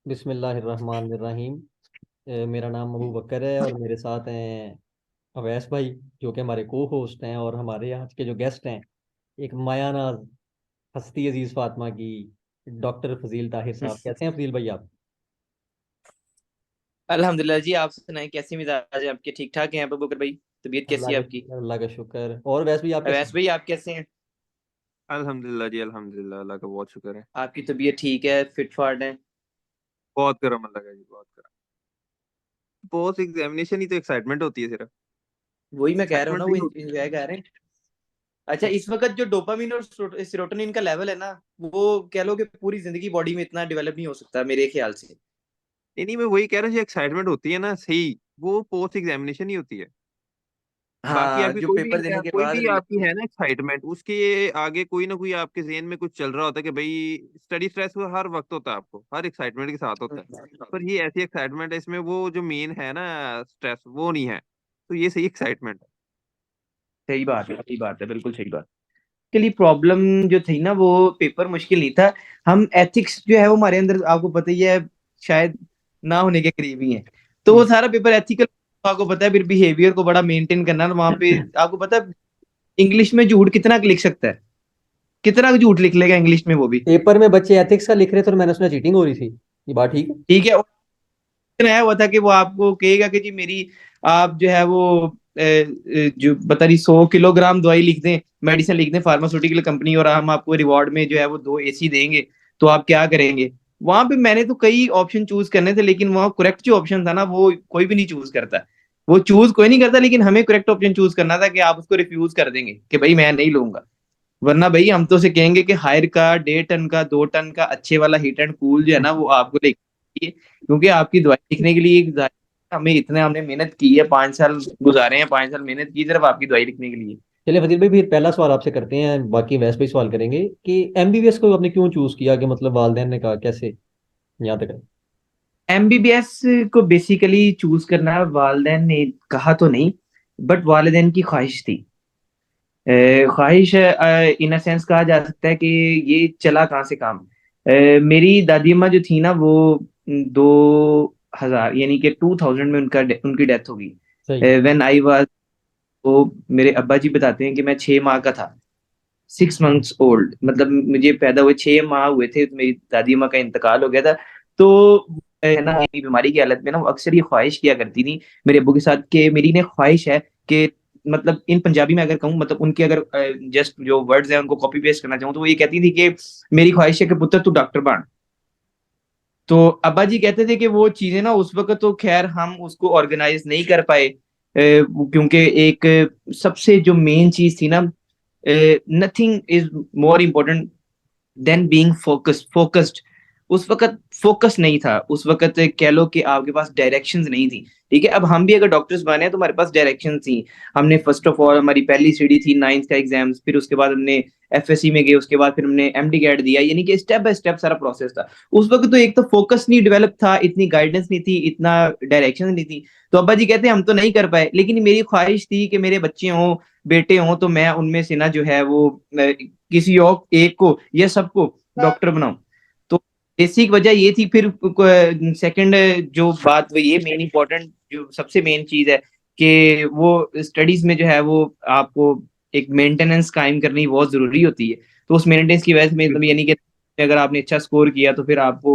बिस्मिल्लाहिर्रहमानिर्रहीम। मेरा नाम अबू बकर है और मेरे साथ हैं अवैस भाई, जो कि हमारे को होस्ट हैं, और हमारे आज के जो गेस्ट हैं, एक माया नाज हस्ती अजीज फातिमा की डॉक्टर फजील ताहिर साहब। कैसे हैं फजील भाई आप? अल्हम्दुलिल्लाह जी। आप सुनाएं, कैसी मिजाज है आपके? ठीक ठाक हैं अबू बकर भाई? तबीयत कैसी है आपकी? अल्लाह का शुक्र। और वैसे भी आप कैसे अवैस हैं? भाई, आप कैसे हैं? अल्हम्दुलिल्लाह जी, अल्हम्दुलिल्लाह, अल्लाह का बहुत शुक्र है। आपकी तबीयत ठीक है? फिट फाट है? बहुत करम अल्लाह का जी, बहुत करम। पोस्ट एग्जामिनेशन ही तो एक्साइटमेंट होती है सिर्फ। वही मैं कह रहा हूँ ना, एक्साइटमेंट वो नहीं होती। इंजॉय कर रहे हैं। अच्छा, इस वक्त जो डोपामिन और सेरोटोनिन का लेवल है ना, वो कह लो कि पूरी जिंदगी बॉडी में इतना डेवलप नहीं हो सकता मेरे ख्याल से। नहीं नहीं, मैं वही कह रहा हूँ, जो एक्साइटमेंट होती है ना सही, वो पोस्ट एग्जामिनेशन ही होती है। बाकी हाँ, आपकी जो पेपर देने के कोई बाद भी आपकी रिलैक्स। है ना एक्साइटमेंट, उसके आगे कोई ना कोई आपके जहन में कुछ चल रहा होता है कि भाई स्टडी स्ट्रेस वो हर वक्त होता है, आपको हर एक्साइटमेंट के साथ होता है। पर ये ऐसी एक्साइटमेंट है, इसमें वो जो मेन है ना स्ट्रेस, वो नहीं है। तो ये सही एक्साइटमेंट है। सही बात है, सही बात है, बिल्कुल सही बात। के लिए प्रॉब्लम जो थी ना, वो पेपर मुश्किल नहीं था। हम एथिक्स जो है वो हमारे अंदर, आपको पता ही है, शायद ना होने के करीब ही है। तो वो हम्म। सारा पेपर एथिकल, आपको पता है, फिर बिहेवियर को बड़ा मेंटेन करना वहां पे। आपको पता है इंग्लिश में झूठ कितना लिख सकता है? कितना झूठ लिख लेगा इंग्लिश में वो भी। पेपर में बच्चे एथिक्स का लिख रहे थे और मैंने सुना चीटिंग हो रही थी। ये बात ठीक है? ठीक है। आया हुआ था कि वो आपको कहेगा कि जी मेरी, आप जो है वो जो बता रही 100 किलोग्राम दवाई लिख दें, मेडिसिन लिख दें फार्मास्यूटिकल कंपनी, और हम आपको रिवॉर्ड में जो है वो 2 एसी देंगे, तो आप क्या करेंगे? वहां पे मैंने तो कई ऑप्शन चूज करने थे, लेकिन वहां करेक्ट जो ऑप्शन था ना, वो कोई भी नहीं चूज करता। वो चूज कोई नहीं करता, लेकिन हमें करेक्ट ऑप्शन चूज करना था कि आप उसको रिफ्यूज कर देंगे कि भाई मैं नहीं लूंगा। वरना भाई हम तो उसे कहेंगे कि हायर का 1.5 टन का, 2 टन का अच्छे वाला हीट एंड कूल जो है ना, वो आपको लेके, क्योंकि आपकी दवाई लिखने के लिए हमें इतने, हमने मेहनत की है, 5 साल गुजारे हैं, 5 साल मेहनत की सिर्फ आपकी दवाई लिखने के लिए। चलिए फजील भाई, फिर पहला सवाल आपसे करते हैं, बाकी वैसे भी सवाल करेंगे कि एमबीबीएस को आपने क्यों चूज किया, कि मतलब वालदेन ने कहा कैसे यहाँ तक है? एमबीबीएस को बेसिकली चूज करना वालदेन ने कहा तो नहीं, बट वालदेन की ख्वाहिश थी। ख्वाहिश इन अ सेंस कहा जा सकता है कि ये चला कहाँ से काम। मेरी दादी अम्मा जो थी ना, वो 2000 यानी कि 2000 में उनकी डेथ होगी। सही। व्हेन आई वाज, वो मेरे अब्बा जी बताते हैं कि मैं 6 माह का था, 6 मंथ्स ओल्ड, मतलब मुझे पैदा हुए 6 माह हुए थे तो मेरी दादी माँ का इंतकाल हो गया था। तो है ना, अपनी बीमारी की हालत में ना वो अक्सर ये ख्वाहिश किया करती थी मेरे अब्बू के साथ, कि मेरी ने ख्वाहिश है कि, मतलब इन पंजाबी में अगर कहूँ, मतलब उनके अगर जस्ट जो वर्ड्स हैं उनको कॉपी पेस्ट करना चाहूँ, तो वो ये कहती थी कि मेरी ख्वाहिश है कि पुत्र तू डॉक्टर बन। तो अब्बा जी कहते थे कि वो चीजें ना उस वक्त तो खैर हम उसको ऑर्गेनाइज नहीं कर पाए, क्योंकि एक सबसे जो मेन चीज थी ना, nothing is more important then being focused. उस वक्त फोकस नहीं था, उस वक्त कह लो कि आपके पास डायरेक्शंस नहीं थी। ठीक है, अब हम भी अगर डॉक्टर्स बने हैं तो हमारे पास डायरेक्शन थी। हमने फर्स्ट ऑफ ऑल, हमारी पहली सीढ़ी थी 9th का एग्जाम्स, फिर उसके बाद हमने एफएससी में गए, उसके बाद फिर हमने एमडी कैट दिया, यानी कि स्टेप बाय स्टेप सारा प्रोसेस था। उस वक्त तो एक तो फोकस नहीं डेवलप था, इतनी गाइडेंस नहीं थी, इतना डायरेक्शन नहीं थी। तो अब्बा जी कहते हैं हम तो नहीं कर पाए, लेकिन मेरी ख्वाहिश थी कि मेरे बच्चे हों, बेटे हों, तो मैं उनमें से ना जो है वो किसी और एक को या सबको डॉक्टर बनाऊं। तो बेसिक वजह ये थी। फिर सेकंड जो बात, वो ये मेन इंपॉर्टेंट जो सबसे मेन चीज है कि वो स्टडीज में जो है वो आपको एक मेंटेनेंस कायम करनी बहुत जरूरी होती है। तो उस मेंटेनेंस की वजह से मतलब बिल्कुल। यानी कि अगर आपने अच्छा स्कोर किया तो फिर आपको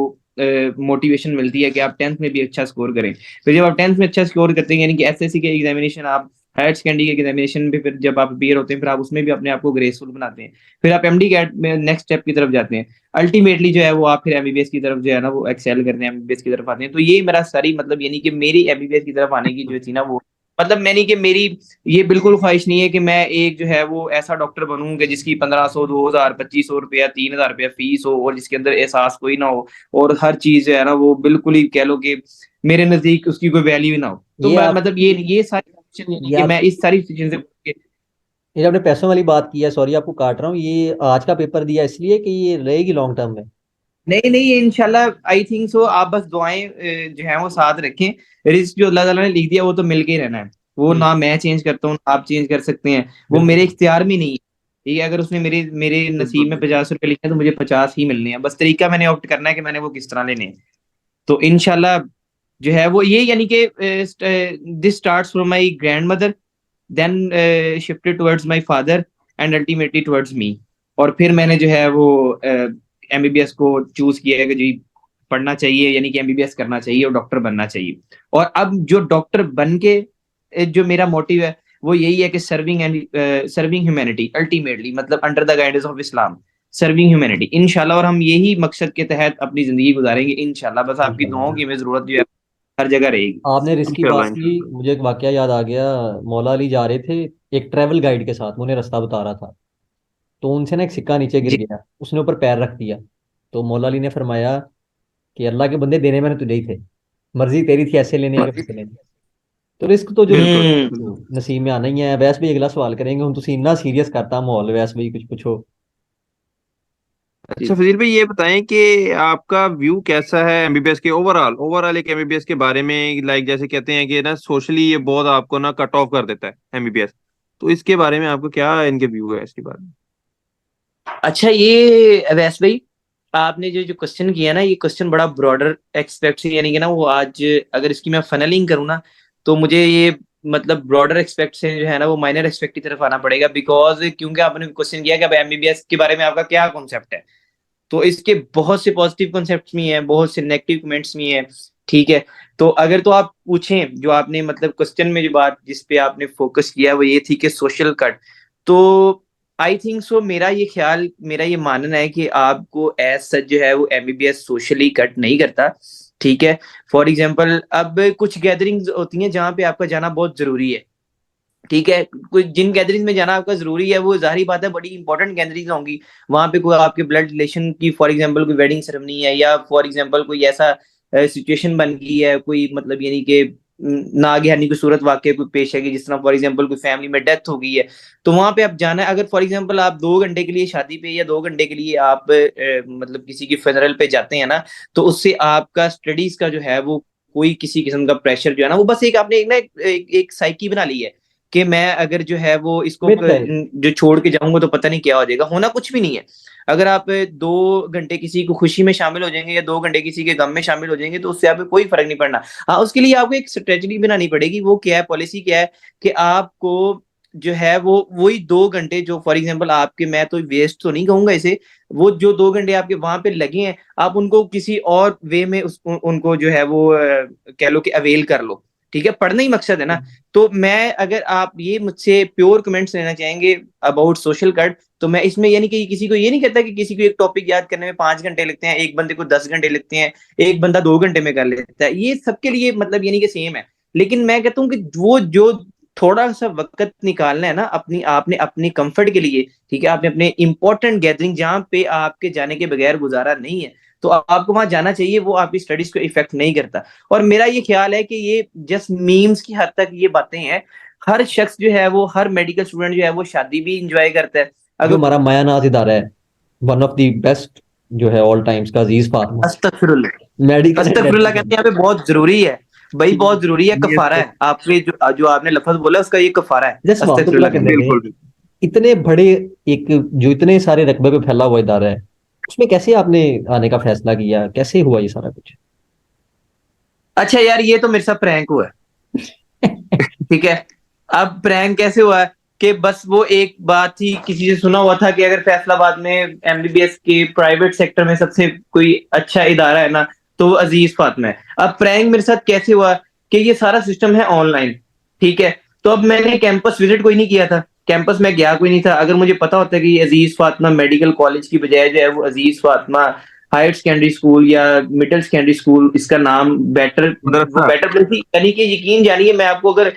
मोटिवेशन मिलती है कि आप 10th में भी अच्छा स्कोर करें। फिर जब आप 10th में अच्छा स्कोर करते हैं, यानी कि एसएससी के एग्जामिनेशन, आप हायर सेकेंडरी के एग्जामिनेशन पे फिर जब आप अपीयर होते हैं, फिर आप उसमें भी अपने आप को ग्रेसफुल बनाते हैं। फिर आप एमडी कैट में नेक्स्ट स्टेप की तरफ जाते हैं। अल्टीमेटली जो है वो आप फिर एमबीबीएस की तरफ जो है ना वो एक्सेल करते हैं, एमबीबीएस की तरफ आते हैं। तो ये मेरा सारी, मतलब यानी कि मेरी एमबीबीएस की तरफ आने की जो थी ना वो, मतलब मैंने कि मेरी ये बिल्कुल ख्वाहिश नहीं है कि मैं एक जो है वो ऐसा डॉक्टर बनूं कि जिसकी 1500, 2000, 2500 रुपया, 3000 रुपया फीस हो, और जिसके अंदर एहसास कोई ना हो, और हर चीज जो है ना वो बिल्कुल ही कह लो कि मेरे नजदीक उसकी कोई वैल्यू ना हो। तो ये मैं आप मतलब ये सारी option यानी ये कि आप मैं इस सारी चीजें से। ये आपने पैसों वाली बात की है, सॉरी आपको काट रहा हूँ, ये आज का पेपर दिया इसलिए कि ये रहेगी लॉन्ग टर्म में? नहीं नहीं, ये इंशाल्लाह आई थिंक सो, आप बस दुआएं जो है वो साथ रखें। रिस्क जो अल्लाह ताला ने लिख दिया वो तो मिल के ही रहना है। वो ठीक। ना मैं चेंज करता हूँ ना आप चेंज कर सकते हैं। वो मेरे बिल्कुल। इख्तियार में नहीं है। ठीक है, अगर उसने मेरे मेरे बिल्कुल नसीब में बिल्कुल। 50 रुपए लिखे हैं तो मुझे 50 ही मिलने हैं, बस तरीका मैंने ऑप्ट करना है कि मैंने वो किस तरह लेने हैं। तो इंशाल्लाह जो है वो ये, यानी कि this starts from my grandmother, then shifted towards my father and ultimately towards me. और फिर मैंने जो है वो एमबीबीएस को चूज किया है कि जी पढ़ना चाहिए, यानी कि एमबीबीएस करना चाहिए और डॉक्टर बनना चाहिए। और अब जो डॉक्टर बन के जो मेरा मोटिव है वो यही है कि सर्विंग ह्यूमैनिटी अल्टीमेटली, मतलब under the guidance of Islam, serving humanity इंशाल्लाह। और हम यही मकसद के तहत अपनी जिंदगी गुजारेंगे इंशाल्लाह। बस आपकी दुआओं की हमें जरूरत जो है हर जगह रहेगी। आपने रिस्क की बात इंशाल्लाह की, इंशाल्लाह। मुझे एक वाकया याद आ गया। मौला अली जा रहे थे एक ट्रैवल गाइड के साथ, वो उन्हें रास्ता बता रहा था। तो उनसे ना एक सिक्का नीचे गिर जी गया, उसने ऊपर पैर रख दिया। तो मौला अली ने फरमाया कि अल्लाह के बंदे, देने मैंने तुझे ही थे, मर्जी तेरी थी ऐसे लेने या वैसे लेने। तो रिस्क तो जो बिल्कुल हम्म। नसीब में आना ही है। वैसे भी अगला सवाल करेंगे हम, तुम इन्ना सीरियस करता माहौल, वैसे भी कुछ पूछो। जी अच्छा फजील भाई, ये बताएं कि आपका व्यू कैसा है एमबीबीएस के ओवरऑल, एक एमबीबीएस के बारे में। लाइक जैसे कहते हैं कि ना सोशली ये बहुत आपको ना कट ऑफ कर देता है एमबीबीएस। तो इसके बारे में आपको क्या इनके व्यू है इसके बारे में? अच्छा, ये अवैस भाई, आपने जो जो क्वेश्चन किया ना, ये क्वेश्चन बड़ा ब्रॉडर एक्सपेक्ट से, यानी कि ना वो आज अगर इसकी मैं फनलिंग करूँ ना, तो मुझे ये मतलब ब्रॉडर एक्सपेक्ट से जो है ना वो माइनर एक्सपेक्ट की तरफ आना पड़ेगा। बिकॉज क्योंकि आपने क्वेश्चन किया कि अब एमबीबीएस के बारे में आपका क्या कॉन्सेप्ट है, तो इसके बहुत से पॉजिटिव कॉन्सेप्ट्स भी हैं, बहुत से नेगेटिव कमेंट्स भी हैं। ठीक है, तो अगर तो आप पूछें, जो आपने मतलब क्वेश्चन में जो बात जिस पे आपने फोकस किया वो ये थी कि सोशल कट, तो आई थिंक सो, मेरा ये ख्याल, मेरा ये मानना है कि आपको एज सच जो है वो एमबीबीएस सोशली कट नहीं करता। ठीक है, फॉर एग्जाम्पल अब कुछ गैदरिंग्स होती हैं जहां पे आपका जाना बहुत जरूरी है। ठीक है, कोई जिन गैदरिंग में जाना आपका जरूरी है वो जाहिर बात है बड़ी इंपॉर्टेंट गैदरिंग होंगी। वहां पे कोई आपके ब्लड रिलेशन की फॉर एग्जांपल कोई वेडिंग सेरेमनी है, या फॉर एग्जांपल कोई ऐसा सिचुएशन बन गई है, कोई मतलब यानी कि नागहानी कोई सूरत वाकया कोई पेश है कि जिस तरह फॉर एग्जांपल कोई फैमिली में डेथ हो गई है, तो वहां पे आप जाना है। अगर फॉर एग्जांपल आप 2 घंटे के लिए शादी पे या 2 घंटे के लिए आप मतलब किसी की फेडरल पे जाते हैं ना, तो उससे आपका स्टडीज का जो है वो कोई किसी किस्म का प्रेशर जो है ना, वो बस एक आपने एक ना एक साइकी बना ली है कि मैं अगर जो है वो इसको मिथ है। जो छोड़ के जाऊंगा तो पता नहीं क्या हो जाएगा। होना कुछ भी नहीं है। अगर आप 2 घंटे किसी को खुशी में शामिल हो जाएंगे या 2 घंटे किसी के गम में शामिल हो जाएंगे तो उससे आपको कोई फर्क नहीं पड़ना। हाँ, उसके लिए आपको एक स्ट्रेटजी बनानी पड़ेगी। वो क्या है, पॉलिसी क्या है कि आपको जो है वो वही 2 घंटे जो फॉर एग्जाम्पल आपके, मैं तो वेस्ट तो नहीं कहूंगा इसे, वो जो 2 घंटे आपके वहां पे लगे हैं, आप उनको किसी और वे में उनको जो है वो कह लो कि अवेल कर लो। ठीक है, पढ़ना ही मकसद है ना। तो मैं, अगर आप ये मुझसे प्योर कमेंट्स लेना चाहेंगे अबाउट सोशल कट, तो मैं इसमें यानी कि किसी को ये नहीं कहता कि किसी को एक टॉपिक याद करने में 5 घंटे लगते हैं, एक बंदे को 10 घंटे लगते हैं, एक बंदा 2 घंटे में कर लेता है, ये सबके लिए मतलब यानी कि सेम है। लेकिन मैं कहता हूँ कि वो जो थोड़ा सा वक्त निकालना है ना अपनी, आपने अपनी कंफर्ट के लिए, ठीक है, आपने अपने इंपॉर्टेंट गैदरिंग जहां पे आपके जाने के बगैर गुजारा नहीं है, तो आपको वहां जाना चाहिए। वो आपकी स्टडीज को इफेक्ट नहीं करता। और मेरा ये ख्याल है कि ये जस्ट मीम्स की हद तक ये बातें हैं। हर शख्स जो है वो, हर मेडिकल स्टूडेंट जो है वो शादी भी इंजॉय करता है। जो अगर हमारा मायानाज इदारा है, वन ऑफ द बेस्ट जो है ऑल टाइम्स का, अजीज फातिमा अस्तगफिरुल्लाह, मेडिकल एंड अस्तगफिरुल्लाह डेंटल। कहते हैं यहाँ पे बहुत जरूरी है भाई, बहुत जरूरी है, ये कफारा तो है। आपने जो आपने लफ्ज बोला उसका ये कफारा है। जैसे सवाल तो पूरा अस्तगफिरुल्लाह कहने करने का। दें। बिल्कुल बिल्कुल। इतने बड़े, एक जो इतने सारे रकबे पे फैला हुआ इदारा है, उसमें कैसे आपने आने का फैसला किया, कैसे हुआ ये सारा कुछ? अच्छा यार, ये तो मेरे साथ प्रैंक हुआ है। ठीक है, अब प्रैंक कैसे हुआ है कि बस वो एक बात ही किसी से सुना हुआ था कि अगर फैसलाबाद में एमबीबीएस के प्राइवेट सेक्टर में सबसे कोई अच्छा इदारा है ना, तो वो अजीज फातिमा है। अब प्रैंक मेरे साथ कैसे हुआ कि ये सारा सिस्टम है ऑनलाइन। ठीक है, तो अब मैंने कैंपस विजिट कोई नहीं किया था, कैंपस में गया कोई नहीं था। अगर मुझे पता होता कि अजीज फातिमा मेडिकल कॉलेज की बजाय जो है वो अजीज फातिमा हायर सेकेंडरी स्कूल या मिडिल सेकेंडरी स्कूल, इसका नाम बेटर, वो मदरसा। बेटर प्लेस थी, यानी कि यकीन जानिए मैं आपको अगर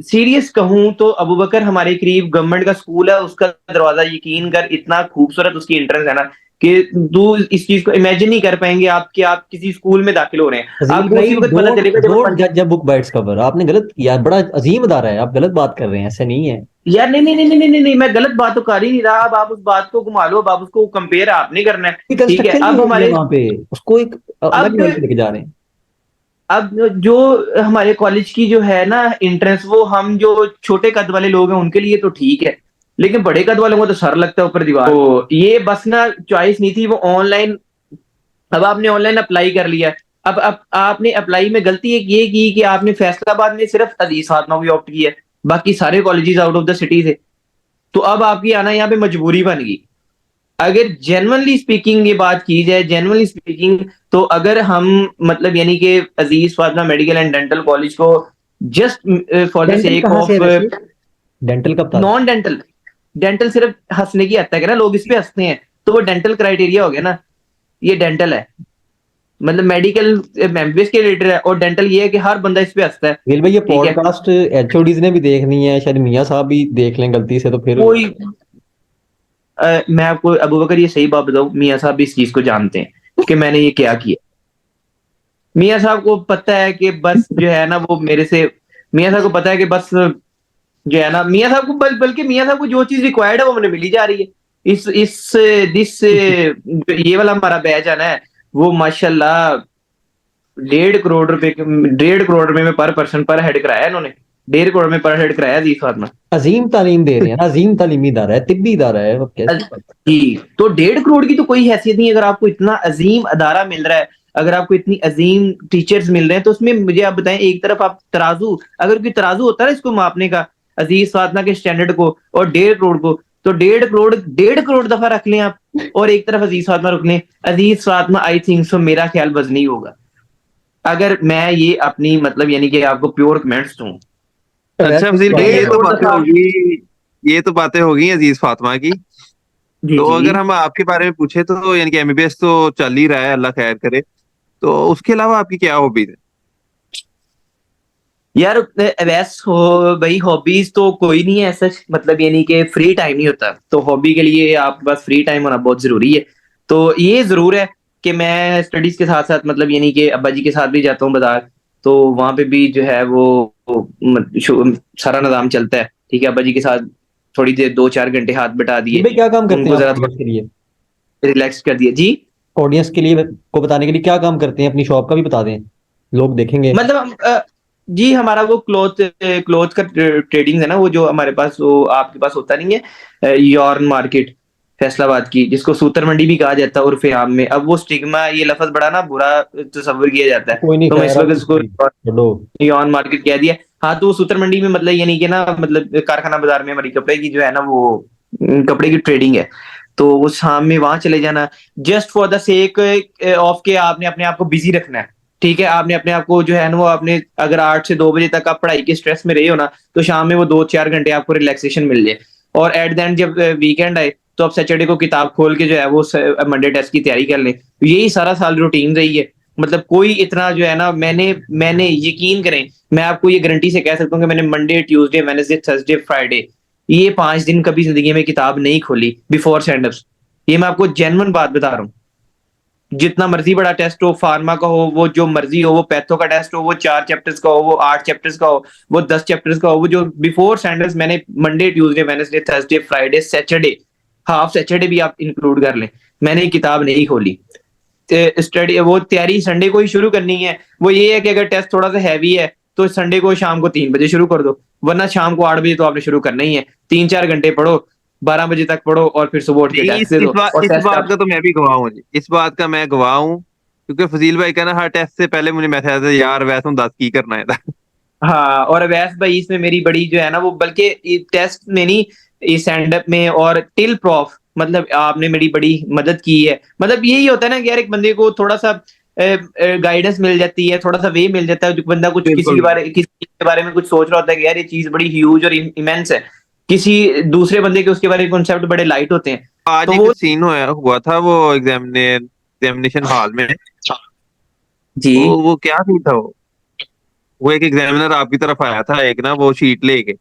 सीरियस कहूं तो अबू बकर हमारे करीब गवर्नमेंट का स्कूल है, उसका दरवाजा यकीन कर इतना खूबसूरत उसकी एंट्रेंस है ना कि तू इस चीज को इमेजिन नहीं कर पाएंगे आप कि आप किसी स्कूल में दाखिल हो रहे हैं। फजील आपको भाई, उसी वक्त पता डोंट चलेगा जब डोंट जज a book by its cover. आपने गलत किया, बड़ा अजीम अदारा है, आप गलत बात कर रहे हैं, ऐसे नहीं है। यार नहीं नहीं नहीं नहीं नहीं नहीं, मैं गलत बात तो कर ही नहीं रहा। अब आप उस बात को घुमा लो, अब आप उसको कंपेयर आप नहीं करना है। ठीक है, कंस्ट्रक्शन भी अब हो रही है हमारे, वहां पे, उसको एक अलग अब लेवल पे लेके जा रहे हैं। अब जो हमारे कॉलेज की जो है ना एंट्रेंस, वो हम जो छोटे कद वाले लोग हैं उनके लिए तो ठीक है, लेकिन बड़े कद वालों को तो सर लगता है ऊपर दीवार। तो ये बस ना चॉइस नहीं थी, वो ऑनलाइन, अब आपने ऑनलाइन अप्लाई कर लिया, अब आपने अप्लाई में गलती एक ये की कि आपने फैसलाबाद में सिर्फ अजीज फातिमा को ऑप्ट किया है, बाकी सारे colleges out of the city थे। तो अब आपकी आना यहाँ पे मजबूरी बन गई। अगर जेन्युइनली स्पीकिंग ये बात की जाए, जेन्युइनली स्पीकिंग, तो अगर हम मतलब यानी कि Aziz Fatima medical and dental college को just for the dental sake कहाँ से है ऑफ वैसे? डेंटल का बता दो। नॉन डेंटल, डेंटल सिर्फ हंसने की हद तक है ना, लोग इस पे हंसते हैं, तो वो डेंटल क्राइटेरिया हो गया ना, ये डेंटल है, मतलब मेडिकल एमबीबीएस के रिलेटेड है, और डेंटल ये है कि हर बंदा इस पे हंसता है। गिल भाई, ये ठीक है, पॉडकास्ट एचओडीज ने भी देखनी है, शायद मियाँ साहब भी देख लें गलती से, तो फिर कोई मैं आपको अबू बकर ये सही बात बताऊं, मियाँ साहब भी इस चीज को जानते हैं कि मैंने ये क्या किया। मियाँ साहब को पता है कि बस जो है ना वो मेरे से, मियाँ साहब को पता है कि बस जो है ना, मियाँ साहब को बल्कि मियाँ साहब को जो चीज रिक्वायर्ड है वो मुझे मिली जा रही है। इस दिस जो ये वाला हमारा बैच है ना, वो माशाल्लाह 1.5 करोड़ रुपए में पर पर्सन पर हेड कराया इन्होंने, 1.5 करोड़ में पर हेड कराया जी फार्मा। अजीम तालीम दे रहे हैं ना, अजीम तालीमी इदारा है, तिब्बी इदारा है, अब कैसे बात। जी, तो 1.5 करोड़ की तो कोई हैसियत नहीं है। अगर आपको इतना अजीम अदारा मिल रहा है, अगर आपको इतनी अजीम टीचर्स मिल रहे हैं, तो उसमें मुझे आप बताएं, एक तरफ आप तराजू, अगर कोई तराजू होता है इसको मापने का अजीज फातिमा के स्टैंडर्ड को और 1.5 करोड़ को, तो 1.5 करोड़ दफा रख लें आप, और एक तरफ अजीज फातिमा रख लें, अजीज फातिमा आई थिंक सो मेरा ख्याल वजनी होगा, अगर मैं ये अपनी मतलब यानी कि आपको प्योर कमेंट्स दूं। वैसे अच्छा फजील भाई, डेढ़ ये तो करोड़ बातें दफा होगी, ये तो बातें होगी अजीज फातिमा की। जी तो जी अगर हम आपके बारे में पूछे तो यानी कि एमबीबीएस तो चल ही रहा है, अल्लाह खैर करे। तो उसके अलावा आपकी क्या हॉबीज है? यार, वैस हो भाई, हॉबीज तो कोई नहीं है ऐसा, मतलब यानी कि फ्री टाइम नहीं होता, तो हॉबी के लिए आपके पास फ्री टाइम होना बहुत जरूरी है। तो ये जरूर है कि मैं स्टडीज के साथ साथ मतलब यानी कि अब्बा जी के साथ भी जाता हूँ बाजार, तो वहां पे भी जो है वो सारा निजाम चलता है। ठीक है, अब्बा जी के साथ थोड़ी देर 2-4 घंटे हाथ बटा गिल दिए, भाई, क्या काम करते हैं उनको आप जरा ऑडियंस के लिए? रिलैक्स कर दिया जी। ऑडियंस के लिए को बताने के लिए क्या काम करते हैं, अपनी शॉप का भी बता दें, लोग देखेंगे। मतलब जी, हमारा वो क्लोथ क्लोथ का ट्रेडिंग है ना, वो जो हमारे पास, वो आपके पास होता नहीं है, यॉर्न मार्केट फैसलाबाद की, जिसको सूतर मंडी भी कहा जाता है उर्फे आम में। अब वो स्टिग्मा, ये लफ्ज बड़ा ना बुरा तस्वर किया जाता है, कोई नहीं, तो मैं इस खैर वक्त अब इसको छोड़ो। यॉर्न मार्केट कह दिया। हाँ, तो वो सूतर मंडी में मतलब यानी कि ना, मतलब कारखाना बाजार में हमारी कपड़े की जो है ना वो कपड़े की ट्रेडिंग है। तो वो शाम में वहां चले जाना, just for the sake of के आपने अपने आप को बिजी रखना है। ठीक है, आपने अपने आप को जो है ना वो आपने, अगर 8 से 2 बजे तक आप पढ़ाई के स्ट्रेस में रहे हो ना, तो शाम में वो 2-4 घंटे आपको रिलैक्सेशन मिल जाए। और एट द एंड जब वीकेंड आए, तो आप सैटरडे को किताब खोल के जो है वो मंडे टेस्ट की तैयारी कर लें। यही सारा साल रूटीन रही है। मतलब कोई इतना जो है ना, मैंने मैंने यकीन करें, मैं आपको ये गारंटी से कह सकता हूँ कि मैंने Monday, Tuesday, Wednesday, Thursday, Friday, ये 5 दिन कभी जिंदगी में किताब नहीं खोली बिफोर स्टैंडअप्स। ये मैं आपको जेन्युइन बात बता रहा हूँ। जितना मर्जी बड़ा टेस्ट हो, फार्मा का हो, वो जो मर्जी हो, वो पैथो का टेस्ट हो, वो 4 चैप्टर्स का हो, वो 8 चैप्टर्स का हो, वो 10 चैप्टर्स का हो, वो जो बिफोर स्टैंडर्ड्स मैंने Monday, Tuesday, Wednesday, Thursday, Friday, Saturday, half Saturday भी आप इंक्लूड कर लें, मैंने ये किताब नहीं खोली। स्टडी वो तैयारी संडे को ही शुरू करनी है। वो ये है कि अगर टेस्ट थोड़ा सा हैवी है, तो संडे को शाम को 3 बजे शुरू कर दो, वरना शाम को 8 बजे तो आपने शुरू करना ही है। 3-4 घंटे पढ़ो, 12 बजे तक पढ़ो, और फिर सुबह उठ के नहीं, टेस्ट दे दो, और इस टेस्ट बात आप। का तो मैं भी गवाह हूँ जी, इस बात का मैं गवाह हूँ। क्योंकि फजील भाई का ना हर टेस्ट से पहले मुझे मैसेज आता है, यार वैसे हम 10 की करना है था। हाँ, और अवैस भाई इसमें मेरी बड़ी जो है ना वो, बल्कि टेस्ट में नहीं, इस स्टैंड अप में और टिल प्रॉफ, मतलब आपने मेरी बड़ी मदद की है। मतलब यही होता है ना कि यार, एक बंदे को थोड़ा सा गाइडेंस मिल जाती है, थोड़ा सा वे मिल जाता है, जो बंदा कुछ बिल्कुल। किसी चीज के बारे में कुछ सोच रहा होता है कि यार ये चीज बड़ी ह्यूज और इमेंस है, किसी दूसरे बंदे के उसके बारे में कॉन्सेप्ट बड़े लाइट होते हैं। आज तो एक वो सीन हुआ था वो एग्जामिनेशन हॉल में। जी, वो क्या सीन था वो एक एग्जामिनर आपकी तरफ आया था, एक ना वो शीट लेके।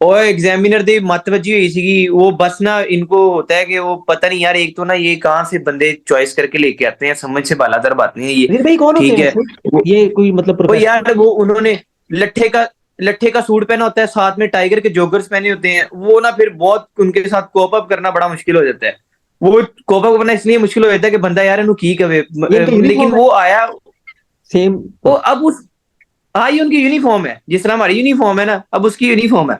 और एग्जामिनर ਦੀ मत वजी हुई ਸੀਗੀ, वो बस ना इनको होता है कि वो पता नहीं यार, एक तो ना ये कहाँ से बंदे चॉइस करके लेके आते हैं, समझ से बालादर बात नहीं है ये। अनिल भाई कौन होते ठीक हैं है, वैसे? वो ये कोई मतलब वो प्रोफेशनल? यार वो उन्होंने लट्ठे का लट्ठे का सूट पहना होता है, साथ में टाइगर के जोगर्स पहने होते हैं, वो ना फिर बहुत उनके साथ कोप अप करना बड़ा मुश्किल हो जाता है। वो कोप अप करना इसलिए मुश्किल हो जाता है कि बंदा यार इन्हू की कवे, ये इनका लेकिन यूनिफॉर्म है? वो आया, सेम? वो अब उस, हाँ ये उनकी यूनिफॉर्म है, जिस तरह हमारी यूनिफॉर्म है ना, अब उसकी यूनिफॉर्म है।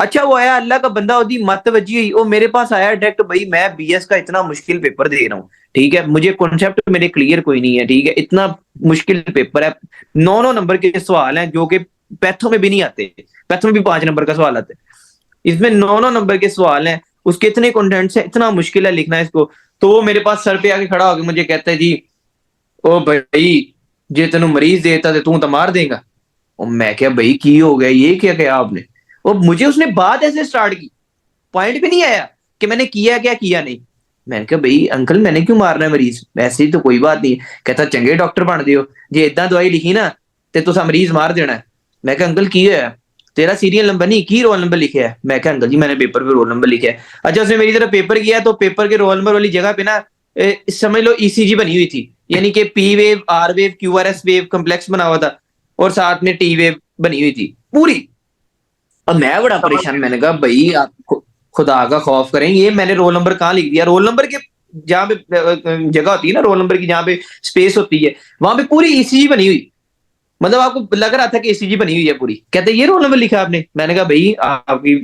अच्छा वो आया अल्लाह का बंदा, ओदी मत वजी हुई, वो मेरे पास आया डायरेक्ट, भाई मैं बीएस का इतना मुश्किल पेपर दे रहा हूँ, ठीक है, मुझे कॉन्सेप्ट मेरे क्लियर कोई नहीं है, ठीक है, इतना मुश्किल पेपर है, 9 नंबर के सवाल हैं जो कि पैथों में भी नहीं आते, पैथों में भी 5 नंबर का सवाल आता है, इसमें 9 नंबर के सवाल हैं, उसके इतने कंटेंट्स हैं, इतना मुश्किल है लिखना इसको। तो वो मेरे पास सर पे आके खड़ा होकर मुझे कहता है जी, ओ भाई जे तेन मरीज देता तो तू तो मार देगा। और मैं क्या भाई की हो गया, ये क्या किया आपने? और मुझे उसने बात ऐसे स्टार्ट की, पॉइंट पे नहीं आया कि मैंने किया क्या किया नहीं। मैंने कहा भाई अंकल मैंने क्यों मारना है मरीज, वैसे ही तो कोई बात नहीं। कहता चंगे डॉक्टर बन दियो, जे इदा दवाई लिखी ना ते तुसा मरीज मार देना है। मैं कहा अंकल की है, तेरा सीरियल नंबर नहीं की रोल नंबर लिखे है। मैं कहा अंकल जी मैंने पेपर पे रोल नंबर लिखा है। अच्छा उसने मेरी तरफ पेपर किया तो पेपर के रोल नंबर वाली जगह पे ना समझ लो ईसीजी बनी हुई थी, यानी कि P wave, R wave, QRS wave complex बना हुआ था, और साथ में टी वेव बनी हुई थी पूरी। अब मैं बड़ा परेशान, मैंने कहा भाई आप खुदा का खौफ करें, ये मैंने रोल नंबर कहाँ लिख दिया, रोल नंबर के जहाँ पे जगह होती है ना रोल नंबर की, जहाँ पे स्पेस होती है वहां पे पूरी ईसीजी बनी हुई, मतलब आपको लग रहा था कि ईसीजी बनी हुई है पूरी। कहते ये रोल नंबर लिखा आपने? मैंने कहा भाई आपकी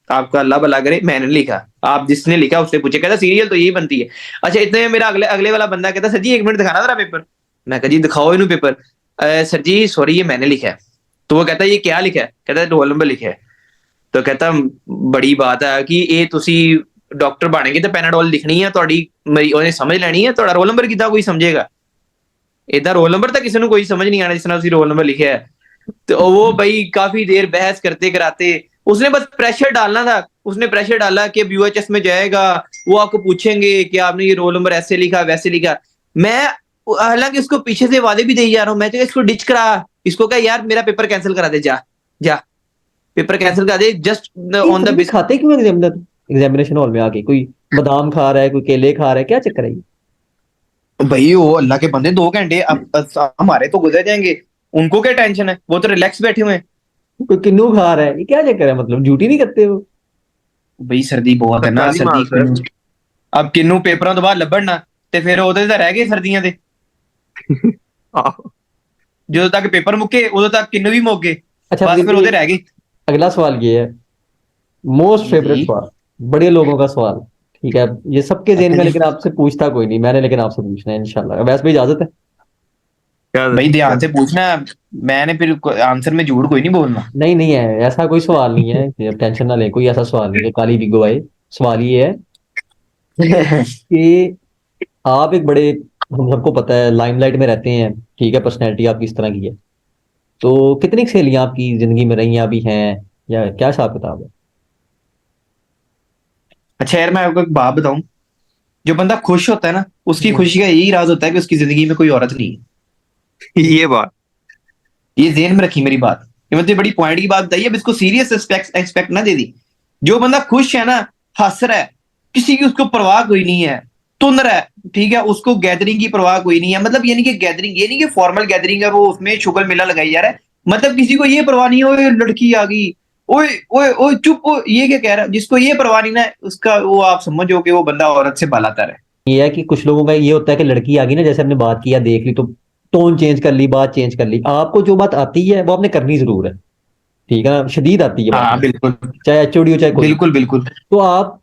आपका अल्लाह भला करे, मैंने नहीं लिखा, आप जिसने लिखा उससे पूछे। कहता सीरियल तो यही बनती है। अच्छा इतने में मेरा अगले अगले वाला बंदा कहता सर जी 1 मिनट दिखाना जरा पेपर। मैं कहा जी दिखाओ इन्हों पेपर। सर जी सॉरी ये मैंने लिखा है। तो वो कहता है ये क्या लिखा है? कहता है रोल नंबर लिखा है। तो कहता बड़ी बात है कि ये तुसी डॉक्टर बनेंगे तो पैनाडोल लिखनी है ਤੁਹਾਡੀ ਉਹਨੇ ਸਮਝ ਲੈਣੀ ਹੈ, ਤੁਹਾਡਾ ਰੋਲ ਨੰਬਰ ਕਿਦਾਂ ਕੋਈ ਸਮਝੇਗਾ? इदा रोल नंबर तो किसी को कोई समझ नहीं आना जिस तरह रोल नंबर लिखे है। तो वो भाई काफी देर बहस करते कराते, उसने बस प्रेशर डालना था, उसने प्रेशर डाला कि यूएचएस में जाएगा, वो आपको पूछेंगे कि आपने ये रोल नंबर ऐसे लिखा वैसे लिखा। मैं हालांकि उसको पीछे से वादे भी दे जा रहा हूँ, मैं तो इसको डिच करा, इसको क्या यार मेरा पेपर कैंसिल करा दे, जा जा पेपर कैंसिल करा दे जस्ट ये ऑन द सभी बेस। खाते क्यों एग्जामिनेशन हॉल में आके? कोई बादाम खा रहा है, कोई केले खा रहा है, क्या चक्कर है ये? भाई वो अल्लाह के बंदे 2 घंटे अब हमारे तो गुजर जाएंगे, उनको क्या टेंशन है, वो तो रिलैक्स बैठे हुए हैं। कोई किन्नू खा रहा है, ये क्या चक्कर है? मतलब ड्यूटी नहीं करते हो? भाई सर्दी बहुत है ना, सरकारी सर्दी माल सर। अब किन्नू पेपरों तो बाद ਲੱਭਣ ਨਾ ਤੇ ਫਿਰ ਉਹਦੇ ਤਾਂ ਰਹਿ ਗਏ ਸਰਦੀਆਂ ਦੇ, ਜਦੋਂ ਤੱਕ ਪੇਪਰ ਮੁੱਕੇ ਉਦੋਂ ਤੱਕ ਕਿੰਨੂ ਵੀ ਮੁੱਕ ਗਏ, अच्छा ਬਸ फिर ਫਿਰ भी ਉਹਦੇ ਰਹਿ गए। अगला सवाल ये है, मोस्ट फेवरेट जी सवाल, बड़े लोगों का सवाल। ठीक है, ये सबके जेन अच्छा में, जी। लेकिन आपसे पूछता कोई नहीं मैंने, लेकिन आपसे पूछना है इंशाल्लाह। वैसे भी इजाजत है? क्या भाई ध्यान क्या- से पूछना, मैंने फिर आंसर में झूठ कोई नहीं बोलना। नहीं नहीं है, ऐसा कोई सवाल नहीं है, ये टेंशन ना ले, कोई ऐसा सवाल नहीं है काली बिगो आए। सवाल ये है कि आप एक बड़े, हम सबको पता है लाइमलाइट में रहते हैं, ठीक है, पर्सनैलिटी आपकी इस तरह की है, तो कितनी सहेलियां आपकी जिंदगी में रही हैं, अभी हैं, या क्या हिसाब किताब है? अच्छा यार मैं आपको एक बात बताऊं, जो बंदा खुश होता है ना उसकी हम्म। खुशी का यही राज होता है कि उसकी जिंदगी में कोई औरत नहीं है। ये बात। ये जेहन में रखी मेरी बात, ये मतलब बड़ी पॉइंट की बात बताइए, अब इसको सीरियस एक्सपेक्ट ना दे दी। जो बंदा खुश है ना, हंस रहा है, किसी की उसको परवाह कोई नहीं है, तुन रहा है, ठीक है, उसको गैदरिंग की परवाह कोई नहीं है, मतलब ये नहीं कि गैदरिंग, ये नहीं कि फॉर्मल गैदरिंग है वो उसमें शुगर मेला लगाई जा रहा है, मतलब किसी को ये परवाह नहीं है ओए लड़की आ गई, ओए ओए ओए चुप, ये क्या कह रहा है, जिसको ये परवाह नहीं ना उसका वो आप समझो कि वो बंदा औरत से बालातर है। ये है कि कुछ लोगों का ये होता है कि लड़की आ गई ना, जैसे हमने बात किया, देख ली तो टोन चेंज कर ली, बात चेंज कर ली। आपको जो बात आती है वो आपने करनी जरूर है, ठीक है ना, शदीद आती है बात, हाँ बिल्कुल चाहे एचओडी हो चाहे कोई। बिल्कुल बिल्कुल। तो आप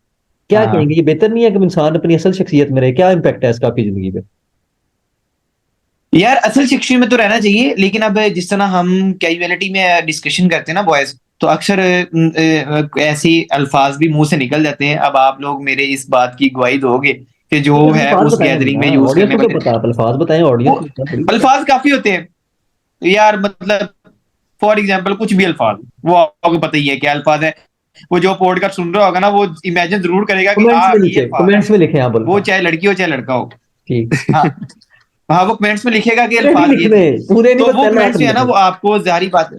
क्या हाँ कहेंगे, ये बेहतर नहीं है कि इंसान अपनी असल शख्सियत में रहे? क्या इम्पैक्ट है इसका आपकी जिंदगी पे? यार असल शिक्षण में तो रहना चाहिए, लेकिन अब जिस तरह हम कैजुअलिटी में डिस्कशन करते हैं ना बॉयज, तो अक्सर ऐसे अल्फाज भी मुंह से निकल जाते हैं। अब आप लोग मेरे इस बात की गवाही दोगे कि जो नहीं, है अल्फाज उस बताएं गैदरिंग में ना, यूज ऑडियंस करने को क्या वाले पता, आप अल्फाज बताएं, वो ऑडियंस को पता थोड़ी पता है। अल्फाज काफी होते हैं यार, मतलब फॉर एग्जाम्पल कुछ भी अल्फाज, वो आपको पता ही है क्या अल्फाज है। वो जो पॉडकास्ट सुन रहा होगा ना वो इमेजिन जरूर करेगा कि कमेंट्स में ये नीचे, अल्फाज है, कमेंट्स में लिखे आप वो अल्फाज। चाहे लड़की हो चाहे लड़का हो। ठीक। हाँ हाँ वो कमेंट्स में लिखेगा कि पूरे नहीं अल्फाज ये लिखने, थे। पूरे नहीं, तो बस वो पहले कमेंट्स आखिर जो है ना लिखने, वो आपको जारी बात है,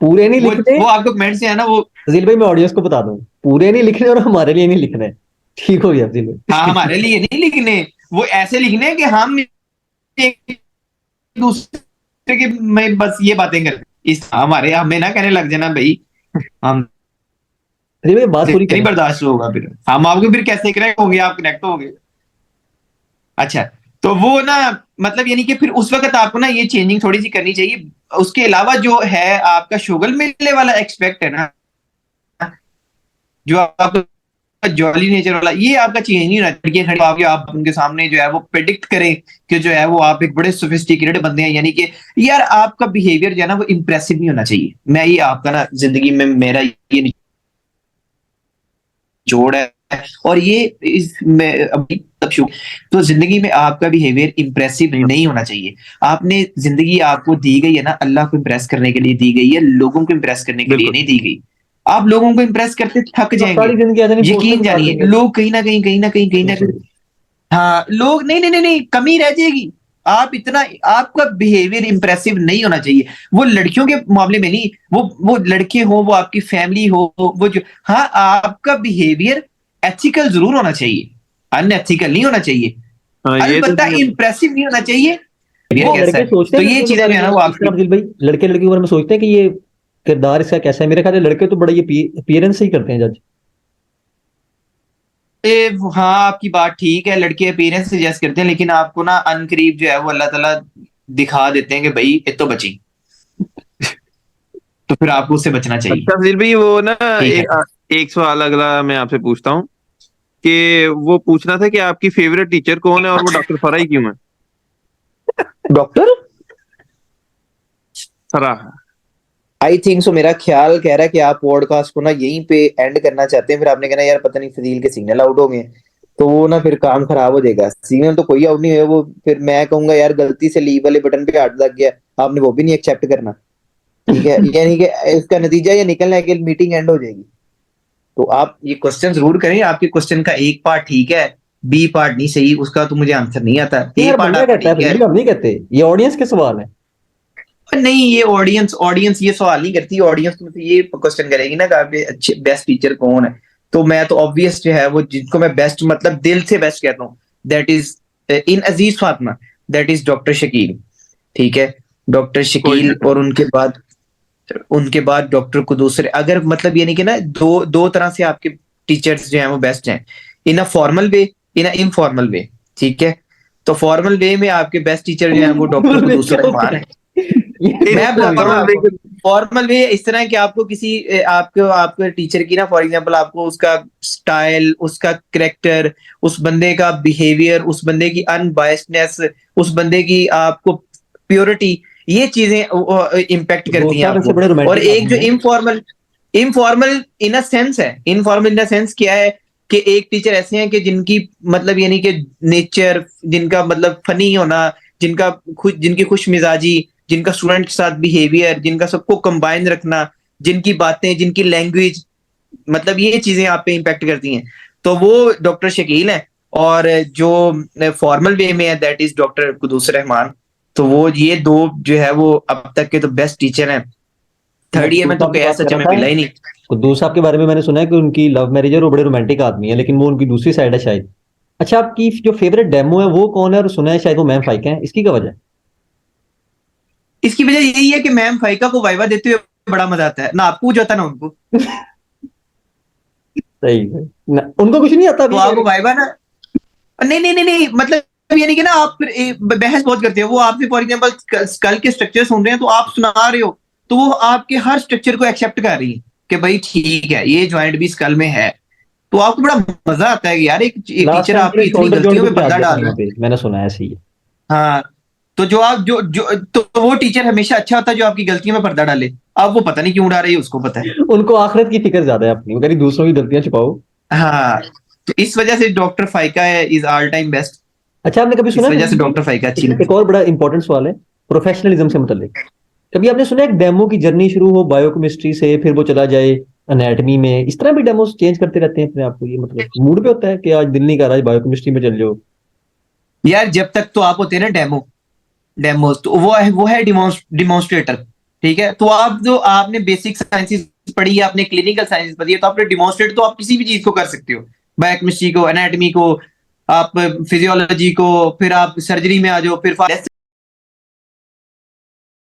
पूरे नहीं लिखने। वो आपको कमेंट्स जो है ना वो, फजील भाई मैं ऑडियंस को बता दूं, पूरे नहीं लिखने और हमारे लिए नहीं लिखने। ठीक हो गया फजील हाँ भाई? हमारे लिए नहीं लिखने, वो ऐसे लिखने हैं कि हम एक दूसरे के में बस ये बातें करें, इस हमारे हमें ना कहने लग जाना भाई, हम फजील भाई बात पूरी नहीं करें। बर्दाश्त होगा, फिर हम आपको फिर कैसे कनेक्ट होंगे, आप कनेक्ट होंगे। अच्छा तो वो ना मतलब यानी कि फिर उस वक्त आपको ना ये चेंजिंग थोड़ी सी करनी चाहिए। उसके अलावा जो है आपका शुगर मिलने वाला एक्सपेक्ट है ना, जो आपका जॉली नेचर वाला, ये आपका चेंज नहीं होना चाहिए। खड़े होके आप उनके सामने जो है वो प्रिडिक्ट करें कि जो है वो आप एक बड़े सोफिस्टिकेटेड बंदे हैं, यानी कि यार आपका बिहेवियर जो है ना वो इंप्रेसिव नहीं होना चाहिए। मैं ये आपका ना जिंदगी में मेरा ये जोड़ है, और ये इस मैं अभी तक तो जिंदगी में आपका बिहेवियर इंप्रेसिव नहीं नहीं होना चाहिए। आपने जिंदगी आपको दी गई है ना अल्लाह को इंप्रेस करने के लिए दी गई है, लोगों को इंप्रेस करने के लिए बिल्कुल। नहीं दी गई। आप लोगों को इंप्रेस करते थक तो आप जाएंगे। सारी जिंदगी ऐसे नहीं पोस्टर यकीन निकाल जानिए देंगे? लोग कहीं ना कहीं हाँ लोग नहीं नहीं नहीं नहीं कमी रह जाएगी। आप इतना आपका बिहेवियर इंप्रेसिव नहीं होना चाहिए। वो लड़कियों के मामले में नहीं, वो लड़के हो, वो आपकी फैमिली हो, वो जो, हाँ आपका बिहेवियर एथिकल जरूर होना चाहिए, अनएथिकल नहीं होना चाहिए, हाँ ये तो अलबत्ता इंप्रेसिव नहीं होना चाहिए। अच्छा, बिहेवियर कैसा लड़के है, सोचते तो हैं ये लड़कियों के चीजें जो बारे है में ना वो इस तरह, आपकी अब्दुल भाई, लड़के लड़की के बारे में सोचते हैं कि ये किरदार इसका कैसा है? मेरे ख्याल से लड़के तो बड़ा ये अपीयरेंस से ही करते हैं जज। हाँ आपकी बात ठीक है, लड़के अपीयरेंस सजेस्ट करते हैं, लेकिन आपको ना अनकरीब जो है वो अल्लाह ताला दिखा देते हैं कि भाई ये तो बची, तो फिर आपको उससे बचना चाहिए। अच्छा फिर भी वो ना ठीक है। एक सवाल अगला मैं आपसे पूछता हूँ कि वो पूछना था कि आपकी फेवरेट टीचर कौन है और वो डॉक्टर फराही क्यों है? Doctor Farah. I think so, मेरा ख्याल कह रहा है कि आप पॉडकास्ट को ना यहीं पे एंड करना चाहते हैं, फिर आपने कहना यार पता नहीं फजील के सिग्नल आउट हो गए, तो वो ना फिर काम खराब हो जाएगा। सिग्नल तो कोई आउट नहीं हुआ, वो फिर मैं कहूंगा यार गलती से लीव वाले बटन पे हाथ लग गया, आपने वो भी नहीं एक्सेप्ट करना। ठीक है, यानी कि इसका नतीजा ये निकलना है कि मीटिंग एंड हो जाएगी। तो आप ये क्वेश्चन जरूर करें, आपके क्वेश्चन का एक पार्ट ठीक है, बी पार्ट नहीं सही, उसका तो मुझे आंसर नहीं आता। ये ए हर पार्ट बंदा आपका कहता है ठीक है। फिर भी, हम नहीं कहते, ये ऑडियंस के सवाल है। नहीं ये ऑडियंस ऑडियंस ये सवाल नहीं करती, ऑडियंस तो मुझे ये क्वेश्चन करेगी ना कि आपके अच्छे बेस्ट टीचर कौन है, तो मैं तो ऑब्वियस जो है वो जिनको मैं बेस्ट मतलब दिल से बेस्ट कहता हूँ, that is in Aziz Fatima, that is doctor Shakeel. ठीक है, डॉक्टर कोई शकील, शक और उनके बाद डॉक्टर कुदूस। अगर मतलब यानी कि ना दो दो तरह से आपके टीचर्स जो हैं वो बेस्ट हैं, इन a formal way, in a informal वे। ठीक है, तो फॉर्मल वे में आपके बेस्ट टीचर जो हैं वो डॉक्टर कुदूस नहीं। रहमान है। ये मैं सोचना भी बताता हूँ फॉर्मल आपको, फॉर्मल वे इस तरह कि आपको किसी आपको आपके टीचर की ना फॉर एग्जांपल आपको उसका स्टाइल, उसका करेक्टर, उस बंदे का बिहेवियर, उस बंदे की अनबायस्डनेस, उस बंदे की आपको प्योरिटी, ये चीजें इम्पेक्ट करती दोस्त हैं साहब ऐसे आपको। बड़े और रोमांटिक एक जो आदमी है। Informal informal in a sense है, इनफॉर्मल इन अ सेंस क्या है कि एक टीचर ऐसे हैं कि जिनकी मतलब यानी कि नेचर, जिनका मतलब फनी होना, जिनकी खुश मिजाजी, जिनका स्टूडेंट के साथ बिहेवियर, जिनका सबको कंबाइन रखना, जिनकी बातें, जिनकी लैंग्वेज, मतलब ये चीजें आप पे इम्पेक्ट करती हैं, तो वो डॉक्टर शकील है। और जो फॉर्मल वे में है that is doctor Quddus Rahman. तो वो ये दो जो है वो अब तक के तो बेस्ट टीचर हैं। मैं थर्ड ईयर कुद्दूस में तो साहब की गैर बात सच कर में रहा था। मिला ही नहीं। कुद्दूस साहब के बारे में मैंने सुना है कि उनकी लव मैरिज है और वो बड़े रोमांटिक आदमी है, लेकिन वो उनकी दूसरी साइड है शायद। अच्छा, आपकी जो फेवरेट डेमो है वो कौन है? और सुना है शायद वो मैम फाइक है, इसकी क्या वजह है? इसकी वजह यही है कि मैम फाइका को वाइवा देते हुए बड़ा मजा आता है, ना आपको कुछ आता ना उनको। सही है उनको कुछ नहीं आता तो अभी कह आपको रही। वाइवा ना, नहीं नहीं नहीं नहीं मतलब यानी कि ना आप फिर बहस बहुत करते हो। वो आपसे फॉर एग्जांपल स्कल के स्ट्रक्चर सुन रहे हैं तो आप सुना रहे हो, तो वो आपके हर स्ट्रक्चर को एक्सेप्ट कर रही है कि भाई ठीक है ये ज्वाइंट भी स्कल में है। तो आपको बड़ा मजा आता है कि यार एक लास्ट टीचर टाइम आपकी के इतनी शोल्डर जॉइंट गलतियों पे में कुछ आ पर्दा गया था डाल रहा वहां है। पे, मैंने सुना है, सही है। हाँ, तो जो आप जो तो वो टीचर हमेशा अच्छा होता है जो आपकी गलतियों में पर्दा डाले। अब वो पता नहीं क्यों उड़ा रही है, उसको पता है। उनको आखिरत की फिक्र ज्यादा है अपनी, वो कह रही दूसरों की गलतियां छुपाओ। हाँ, तो इस वजह से doctor Faika is all time best. अच्छा, आपने कभी सुना इस है वजह से जिंदगी में, डॉक्टर फाइका अच्छी एक लगती और बड़ा इंपॉर्टेंट सवाल है प्रोफेशनलिज्म से मुतल्लिक, कभी आपने सुना है एक डेमो की जर्नी शुरू हो बायोकेमिस्ट्री से, फिर वो चला जाए एनाटॉमी में? इस तरह भी डेमोस चेंज करते रहते हैं अपने आप को, ये मतलब मूड पे होता है कि आज दिल नहीं कर रहा, आज बायोकेमिस्ट्री में चल जाओ? है यार। जब तक तो आप होते हैं ना डेमोस, तो वो है डिमॉन्स्ट्रेटर। ठीक है, तो आप जो आपने बेसिक साइंसेस पढ़ी है, आपने क्लिनिकल साइंसेस पढ़ी है, तो आपने डिमॉन्स्ट्रेट तो आप किसी भी चीज को कर सकते हो, बायोकेमिस्ट्री को, एनाटॉमी को, आप फिजियोलॉजी को, फिर आप सर्जरी में आ जाओ, फिर